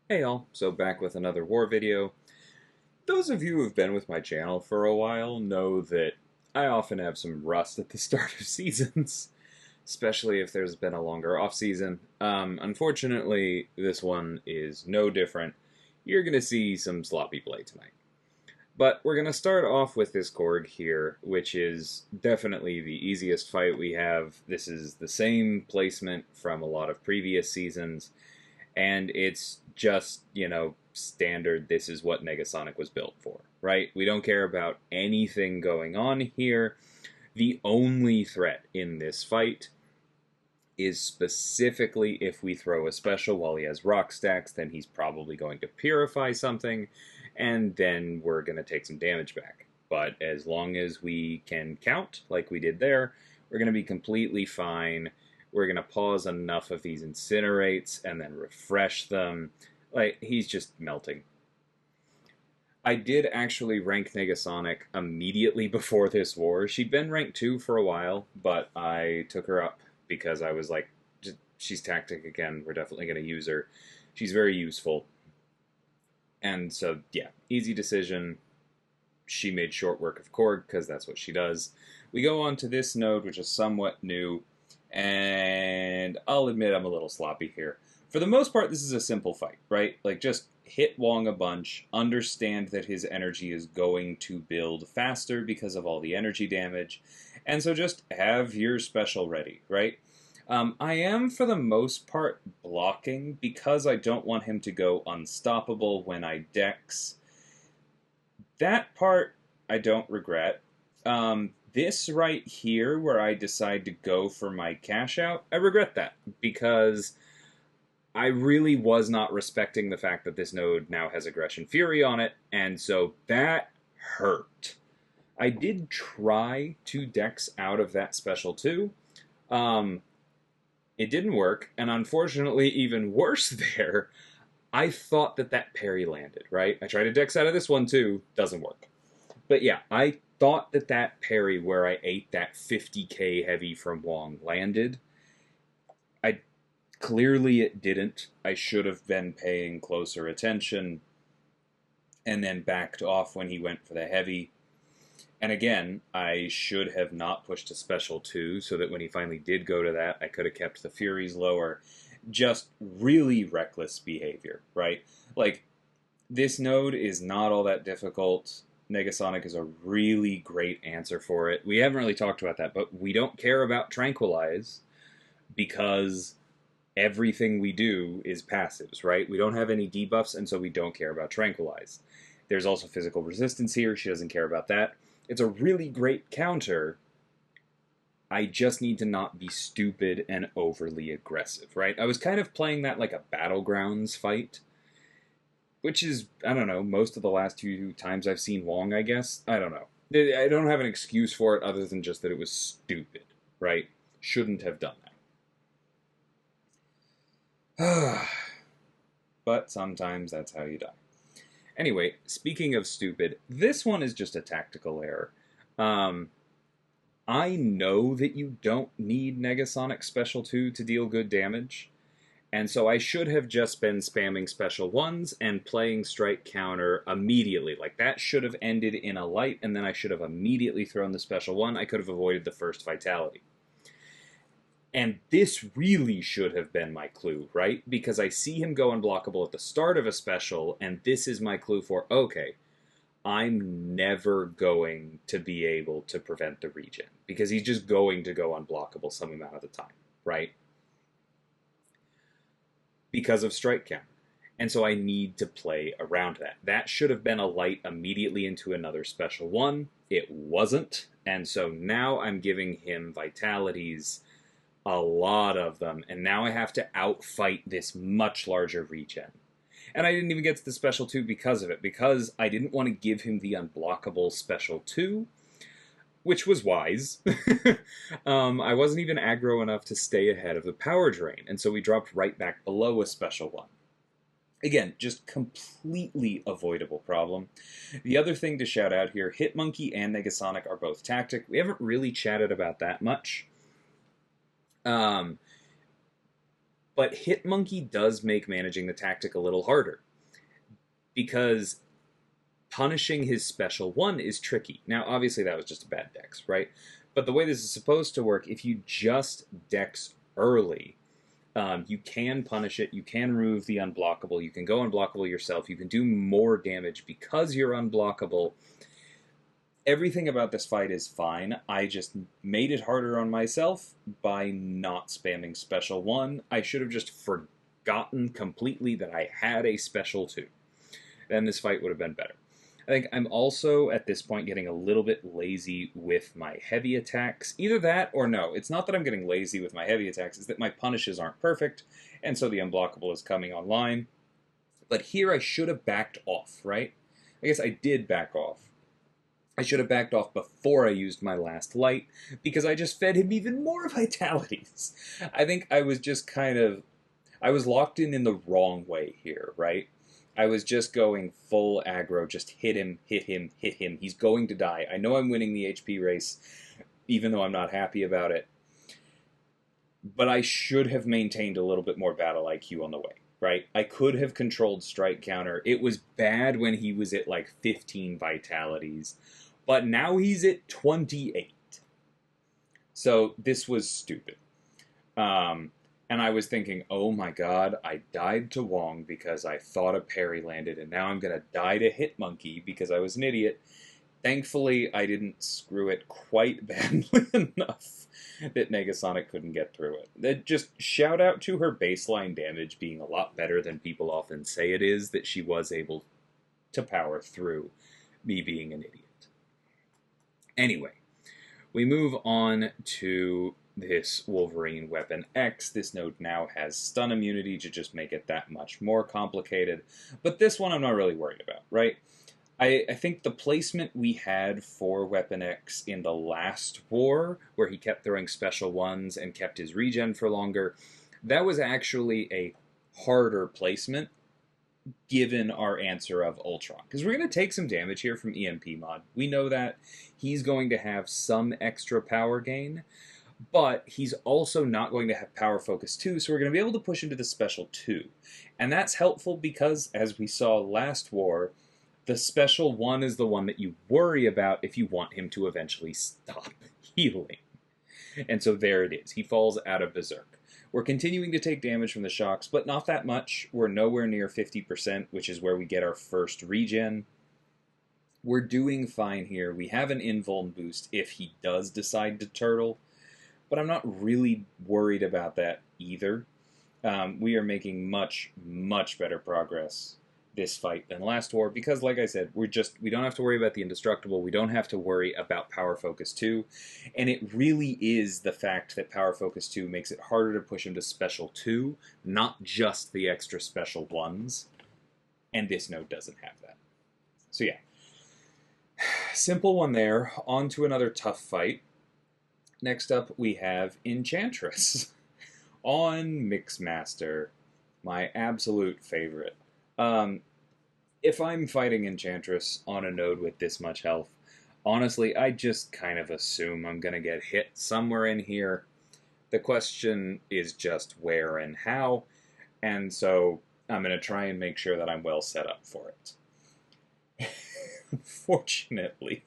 Hey all, so back with another war video. Those of you who have been with my channel for a while know that I often have some rust at the start of seasons, especially if there's been a longer off season. Unfortunately, this one is no different. You're going to see some sloppy play tonight. But we're going to start off with this Korg here, which is definitely the easiest fight we have. This is the same placement from a lot of previous seasons, and it's just, standard. This is what Negasonic was built for, right? We don't care about anything going on here. The only threat in this fight is specifically if we throw a special while he has rock stacks, then he's probably going to purify something, and then we're going to take some damage back. But as long as we can count, like we did there, we're going to be completely fine. We're going to pause enough of these incinerates and then refresh them. Like, he's just melting. I did actually rank Negasonic immediately before this war. She'd been ranked 2 for a while, but I took her up because I was like, she's tactic again. We're definitely going to use her. She's very useful. And so, yeah, easy decision. She made short work of Korg because that's what she does. We go on to this node, which is somewhat new, and I'll admit I'm a little sloppy here. For the most part, this is a simple fight, right? Like, just hit Wong a bunch, understand that his energy is going to build faster because of all the energy damage, and so just have your special ready, right? I am, for the most part, blocking because I don't want him to go unstoppable when I dex. That part, I don't regret. This right here, where I decide to go for my cash out, I regret that because I really was not respecting the fact that this node now has Aggression Fury on it, and so that hurt. I did try to dex out of that special too. It didn't work, and unfortunately, even worse there, I thought that that parry landed, right? I tried to dex out of this one too, doesn't work. But yeah, I thought that that parry where I ate that 50k heavy from Wong landed. Clearly it didn't. I should have been paying closer attention and then backed off when he went for the heavy. And again, I should have not pushed a special 2 so that when he finally did go to that, I could have kept the Furies lower. Just really reckless behavior, right? Like, this node is not all that difficult. Negasonic is a really great answer for it. We haven't really talked about that, but we don't care about Tranquilize because everything we do is passives, right? We don't have any debuffs, and so we don't care about Tranquilize. There's also physical resistance here. She doesn't care about that. It's a really great counter. I just need to not be stupid and overly aggressive, right? I was kind of playing that like a Battlegrounds fight, which is, I don't know, most of the last 2 times I've seen Wong, I guess. I don't know. I don't have an excuse for it other than just that it was stupid, right? Shouldn't have done that. But sometimes that's how you die. Anyway, speaking of stupid, this one is just a tactical error. I know that you don't need Negasonic Special 2 to deal good damage, and so I should have just been spamming Special 1s and playing Strike Counter immediately. Like, that should have ended in a light, and then I should have immediately thrown the Special 1. I could have avoided the first Vitality. And this really should have been my clue, right? Because I see him go unblockable at the start of a special, and this is my clue for, okay, I'm never going to be able to prevent the regen. Because he's just going to go unblockable some amount of the time, right? Because of Strike Counter. And so I need to play around that. That should have been a light immediately into another special 1. It wasn't. And so now I'm giving him Vitalities, a lot of them, and now I have to outfight this much larger regen. And I didn't even get to the special 2 because of it, because I didn't want to give him the unblockable special 2, which was wise. I wasn't even aggro enough to stay ahead of the power drain, and so we dropped right back below a special 1. Again, just completely avoidable problem. The other thing to shout out here, Hitmonkey and Negasonic are both tactic. We haven't really chatted about that much. But Hitmonkey does make managing the tactic a little harder, because punishing his special one is tricky. Now, obviously, that was just a bad dex, right? But the way this is supposed to work, if you just dex early, you can punish it, you can remove the unblockable, you can go unblockable yourself, you can do more damage because you're unblockable. Everything about this fight is fine. I just made it harder on myself by not spamming special 1. I should have just forgotten completely that I had a special 2. Then this fight would have been better. I think I'm also, at this point, getting a little bit lazy with my heavy attacks. Either that or no. It's not that I'm getting lazy with my heavy attacks, it's that my punishes aren't perfect, and so the unblockable is coming online. But here I should have backed off, right? I guess I did back off. I should have backed off before I used my last light, because I just fed him even more vitalities. I think I was just I was locked in the wrong way here, right? I was just going full aggro, just hit him, hit him, hit him. He's going to die. I know I'm winning the HP race, even though I'm not happy about it. But I should have maintained a little bit more battle IQ on the way, right? I could have controlled strike counter. It was bad when he was at like 15 vitalities, but now he's at 28. So this was stupid. And I was thinking, oh my god, I died to Wong because I thought a parry landed, and now I'm going to die to Hitmonkey because I was an idiot. Thankfully, I didn't screw it quite badly enough that Negasonic couldn't get through it. Just shout out to her baseline damage being a lot better than people often say it is, that she was able to power through me being an idiot. Anyway, we move on to this Wolverine Weapon X. This node now has stun immunity to just make it that much more complicated. But this one I'm not really worried about, right? I think the placement we had for Weapon X in the last war, where he kept throwing special ones and kept his regen for longer, that was actually a harder placement given our answer of Ultron. Because we're going to take some damage here from EMP mod. We know that he's going to have some extra power gain, but he's also not going to have Power Focus 2, so we're going to be able to push into the Special 2. And that's helpful because, as we saw last war, the Special 1 is the one that you worry about if you want him to eventually stop healing. And so there it is. He falls out of Berserk. We're continuing to take damage from the shocks, but not that much. We're nowhere near 50%, which is where we get our first regen. We're doing fine here. We have an invuln boost if he does decide to turtle, but I'm not really worried about that either. We are making much, much better progress this fight than last war, because like I said, we don't have to worry about the indestructible, we don't have to worry about Power Focus 2, and it really is the fact that Power Focus 2 makes it harder to push him to Special 2, not just the extra Special 1s, and this node doesn't have that. So yeah, simple one there. On to another tough fight. Next up we have Enchantress on Mixmaster, my absolute favorite. If I'm fighting Enchantress on a node with this much health, honestly, I just kind of assume I'm going to get hit somewhere in here. The question is just where and how, and so I'm going to try and make sure that I'm well set up for it. Unfortunately,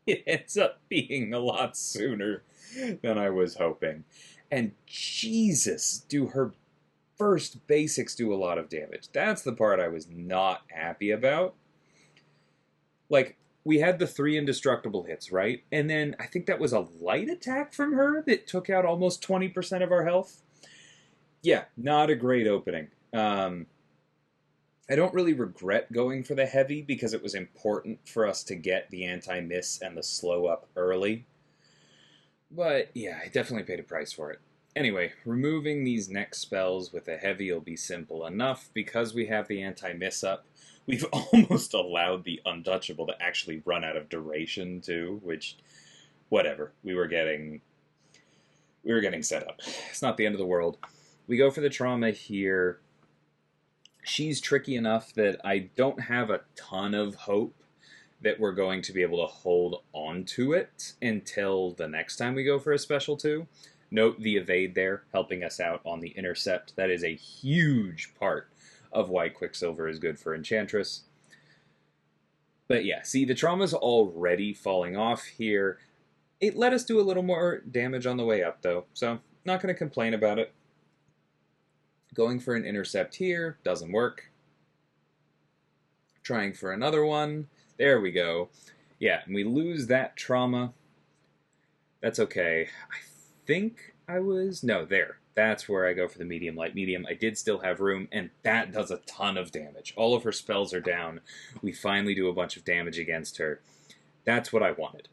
it ends up being a lot sooner than I was hoping. And Jesus, do her first basics do a lot of damage. That's the part I was not happy about. Like, we had the 3 indestructible hits, right? And then I think that was a light attack from her that took out almost 20% of our health. Yeah, not a great opening. I don't really regret going for the heavy because it was important for us to get the anti-miss and the slow up early. But yeah, I definitely paid a price for it. Anyway, removing these next spells with a heavy will be simple enough. Because we have the anti-miss up, we've almost allowed the untouchable to actually run out of duration too, which, whatever, we were getting set up. It's not the end of the world. We go for the trauma here. She's tricky enough that I don't have a ton of hope that we're going to be able to hold on to it until the next time we go for a Special 2. Note the evade there, helping us out on the intercept. That is a huge part of why Quicksilver is good for Enchantress. But yeah, see, the trauma's already falling off here. It let us do a little more damage on the way up, though, so not going to complain about it. Going for an intercept here, doesn't work. Trying for another one. There we go. Yeah, and we lose that trauma. That's okay. I think I was... No, there. That's where I go for the medium, light, medium. I did still have room, and that does a ton of damage. All of her spells are down. We finally do a bunch of damage against her. That's what I wanted.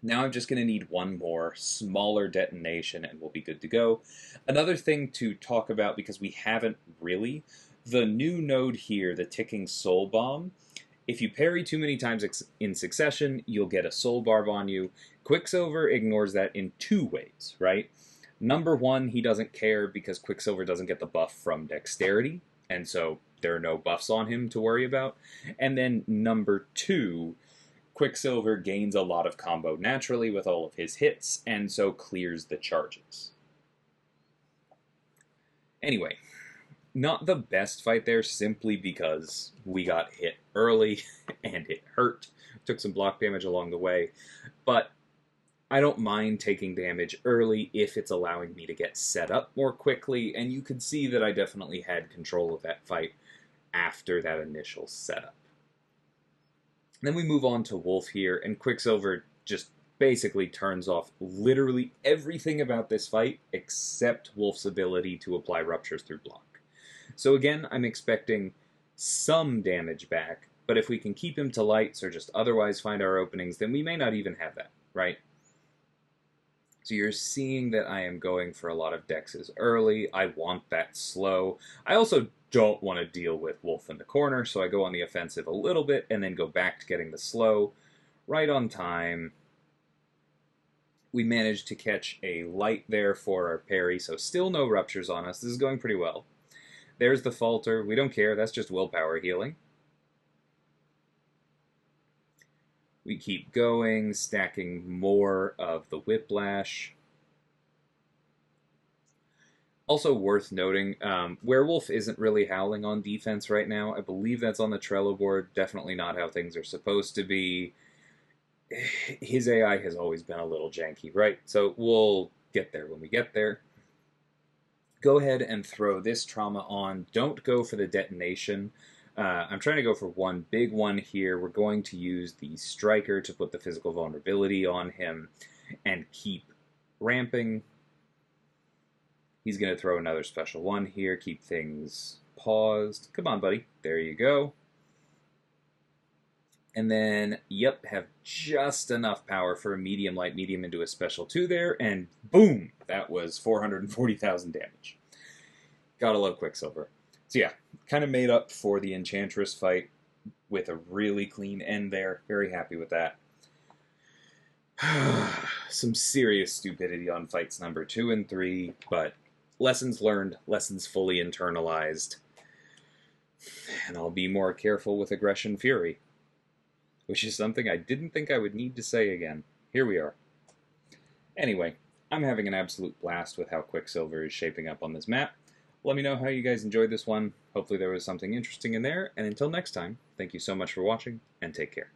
Now I'm just going to need one more smaller detonation, and we'll be good to go. Another thing to talk about, because we haven't really, the new node here, the ticking soul bomb, if you parry too many times in succession, you'll get a soul barb on you. Quicksilver ignores that in two ways, right? Number one, he doesn't care because Quicksilver doesn't get the buff from dexterity, and so there are no buffs on him to worry about. And then number two, Quicksilver gains a lot of combo naturally with all of his hits, and so clears the charges. Anyway, not the best fight there simply because we got hit early and it hurt. Took some block damage along the way, but I don't mind taking damage early if it's allowing me to get set up more quickly, and you could see that I definitely had control of that fight after that initial setup. Then we move on to Wolf here, and Quicksilver just basically turns off literally everything about this fight except Wolf's ability to apply ruptures through block. So again, I'm expecting some damage back, but if we can keep him to lights or just otherwise find our openings, then we may not even have that, right? So you're seeing that I am going for a lot of dexes early. I want that slow. I also don't want to deal with Wolf in the corner, so I go on the offensive a little bit and then go back to getting the slow right on time. We managed to catch a light there for our parry, so still no ruptures on us. This is going pretty well. There's the falter. We don't care. That's just willpower healing. We keep going, stacking more of the whiplash. Also worth noting, Werewolf isn't really howling on defense right now. I believe that's on the Trello board. Definitely not how things are supposed to be. His AI has always been a little janky, right? So we'll get there when we get there. Go ahead and throw this trauma on. Don't go for the detonation. I'm trying to go for one big one here. We're going to use the Striker to put the physical vulnerability on him and keep ramping. He's going to throw another special one here, keep things paused. Come on, buddy. There you go. And then, yep, have just enough power for a medium, light, medium into a special 2 there, and boom! That was 440,000 damage. Gotta love Quicksilver. So yeah, kind of made up for the Enchantress fight with a really clean end there. Very happy with that. Some serious stupidity on fights number 2 and 3, but lessons learned, lessons fully internalized. And I'll be more careful with Aggression Fury, which is something I didn't think I would need to say again. Here we are. Anyway, I'm having an absolute blast with how Quicksilver is shaping up on this map. Let me know how you guys enjoyed this one. Hopefully there was something interesting in there, and until next time, thank you so much for watching, and take care.